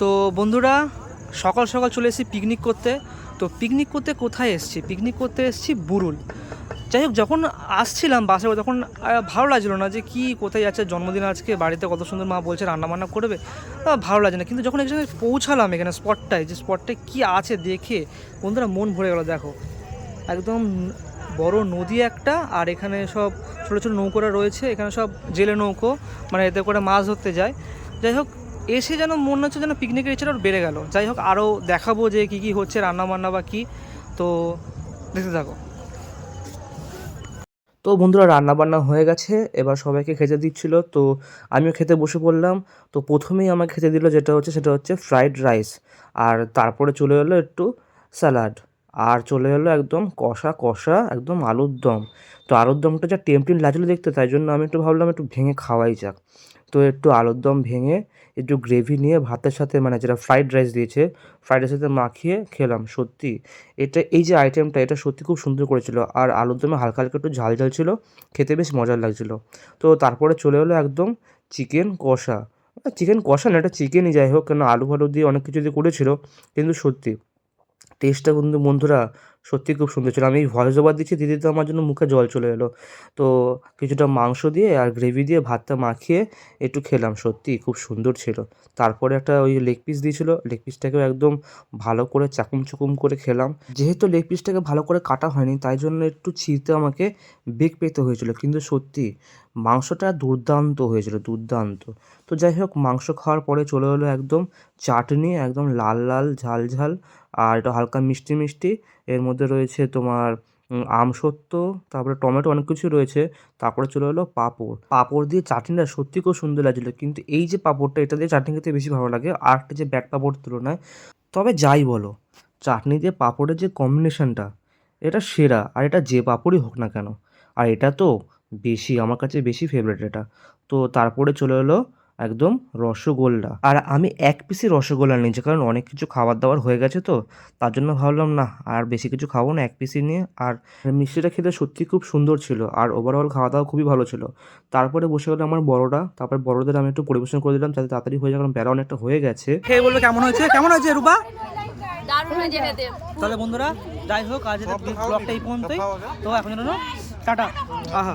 তো বন্ধুরা সকাল সকাল চলে এসেছি পিকনিক করতে। তো পিকনিক করতে কোথায় এসেছি? পিকনিক করতে এসেছি বুরুল। যাই হোক, যখন আসছিলাম বাসে তখন ভালো লাগছিলো না যে কি কোথায় যাচ্ছে, জন্মদিন আজকে, বাড়িতে কত সুন্দর মা বলছে রান্নাবান্না করবে, ভালো লাগছে না। কিন্তু যখন এখানে পৌঁছালাম, এখানে স্পটটায়, যে স্পটটায় কী আছে দেখে বন্ধুরা মন ভরে গেল। দেখো একদম বড় নদী একটা, আর এখানে সব ছোটো ছোটো নৌকোরা রয়েছে, এখানে সব জেলে নৌকো, মানে এতে করে মাছ ধরতে যায়। যাই হোক, এসে যেন মনে হচ্ছে যেন পিকনিকের ইচ্ছাটা আরও বেড়ে গেল। যাই হোক, আরও দেখাবো যে কী কী হচ্ছে রান্নাবান্না বা কী, তো দেখতে থাকো। তো বন্ধুরা রান্নাবান্না হয়ে গেছে, এবার সবাইকে খেতে দিচ্ছিল, তো আমিও খেতে বসে পড়লাম। তো প্রথমেই আমাকে খেতে দিল সেটা হচ্ছে ফ্রাইড রাইস, আর তারপরে চলে এলো একটু স্যালাড, আর চলে এলো একদম কষা কষা একদম আলুর দম। তো আলুর দমটা যা টেম্পটিং লাগছিলো দেখতে, তাই জন্য আমি একটু ভাবলাম একটু ভেঙে খাওয়াই যাক। তো একটু আলুর দম ভেঙে একটু গ্রেভি নিয়ে ভাতের সাথে, মানে যেটা ফ্রাইড রাইস দিয়েছে, ফ্রাইড রাইসের সাথে মাখিয়ে খেলাম। সত্যি এই যে আইটেমটা, এটা সত্যি খুব সুন্দর করেছিল, আর আলুর দমে হালকা হালকা একটু ঝাল ঝাল ছিল, খেতে বেশ মজার লাগছিলো। তো তারপরে চলে এলো একদম চিকেন কষা। চিকেন কষা না, এটা চিকেনই, যাই হোক, কেন আলু ফালু দিয়ে অনেক কিছু দিয়ে করেছিল, কিন্তু সত্যি টেস্টটা কিন্তু বন্ধুরা সত্যিই খুব সুন্দর ছিল। আমি ভয়েস ওভার দিচ্ছি, দিতে দিতে আমার জন্য মুখে জল চলে এলো। তো কিছুটা মাংস দিয়ে আর গ্রেভি দিয়ে ভাতটা মাখিয়ে একটু খেলাম, সত্যিই খুব সুন্দর ছিল। তারপরে একটা ওই লেগ পিস দিয়েছিল, লেগ পিসটাকেও একদম ভালো করে চাকুম চুকুম করে খেলাম। যেহেতু লেগ পিসটাকে ভালো করে কাটা হয়নি, তাই জন্য একটু ছিঁড়তে আমাকে বেগ পেতে হয়েছিল, কিন্তু সত্যি মাংসটা দুর্দান্ত হয়েছিল, দুর্দান্ত। তো যাই হোক, মাংস খাওয়ার পরে চলে এলো একদম চাটনি, একদম লাল লাল ঝাল ঝাল, আর এটা হালকা মিষ্টি মিষ্টি। এর মধ্যে রয়েছে তোমার আমসত্ত্ব, তারপরে টমেটো, অনেক কিছু রয়েছে। তারপরে চলে এলো পাঁপড়। পাঁপড় দিয়ে চাটনিটা সত্যি খুব সুন্দর লাগছিলো, কিন্তু এই যে পাঁপড়টা, এটা দিয়ে চাটনি খেতে বেশি ভালো লাগে আরেকটা যে ব্যাট পাঁপড় তুলনায়। তবে যাই বলো, চাটনি দিয়ে পাঁপড়ের যে কম্বিনেশনটা, এটা সেরা। আর এটা যে পাঁপড়ই হোক না কেন, আর এটা তো বেশি, আমার কাছে বেশি ফেভারিট এটা। তো তারপরে চলে এলো একদম রসগোল্লা, আর আমি এক পিসই রসগোল্লা নিয়েছি, কারণ অনেক কিছু খাবার দাবার হয়ে গেছে, তো তার জন্য ভাবলাম না আর বেশি কিছু খাবো না, এক পিসই নিয়ে। আর মিষ্টিটা খেতে সত্যি খুব সুন্দর ছিল, আর ওভারঅল খাওয়া দাওয়া খুবই ভালো ছিল। তারপরে বসে গেলো আমার বড়রা, তারপরে বড়দের আমি একটু পরিবেশন করে দিলাম যাতে তাড়াতাড়ি হয়ে যায়, কারণ বেলা অনেকটা হয়ে গেছে। খেয়ে বলবে কেমন হয়েছে, কেমন হয়েছে রূপা? তাহলে বন্ধুরা যাই হোক, আজ ব্লগটা এই পর্যন্তই। তো এখন টাটা। আহা।